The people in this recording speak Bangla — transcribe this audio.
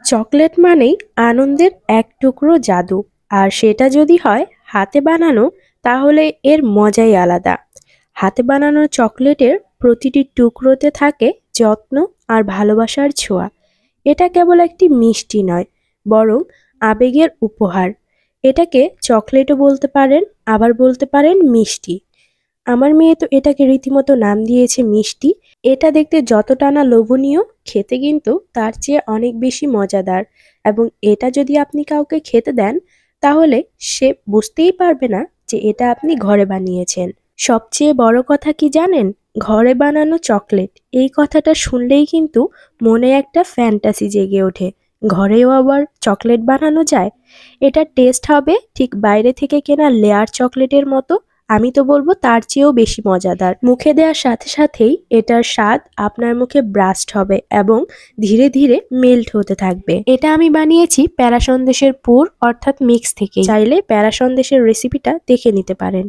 চকলেট মানেই আনন্দের এক টুকরো জাদু, আর সেটা যদি হয় হাতে বানানো, তাহলে এর মজাই আলাদা। হাতে বানানো চকলেটের প্রতিটি টুকরোতে থাকে যত্ন আর ভালোবাসার ছোঁয়া। এটা কেবল একটি মিষ্টি নয়, বরং আবেগের উপহার। এটাকে চকলেটও বলতে পারেন, আবার বলতে পারেন মিষ্টি। আমার মেয়ে তো এটাকে রীতিমতো নাম দিয়েছে মিষ্টি। এটা দেখতে যতটা না লোভনীয়, খেতে কিন্তু তার চেয়ে অনেক বেশি মজাদার। এবং এটা যদি আপনি কাউকে খেতে দেন, তাহলে সে বুঝতেই পারবে না যে এটা আপনি ঘরে বানিয়েছেন। সবচেয়ে বড় কথা কি জানেন? ঘরে বানানো চকলেট, এই কথাটা শুনলেই কিন্তু মনে একটা ফ্যান্টাসি জেগে ওঠে। ঘরেও আবার চকলেট বানানো যায়। এটার টেস্ট হবে ঠিক বাইরে থেকে কেনা লেয়ার চকলেটের মতো। আমি তো বলবো তার চেয়েও বেশি মজাদার। মুখে দেওয়ার সাথে সাথেই এটার স্বাদ আপনার মুখে ব্রাস্ট হবে এবং ধীরে ধীরে মেল্ট হতে থাকবে। এটা আমি বানিয়েছি প্যারা সন্দেশের পুর অর্থাৎ মিক্স থেকে। চাইলে প্যারা সন্দেশের রেসিপিটা দেখে নিতে পারেন।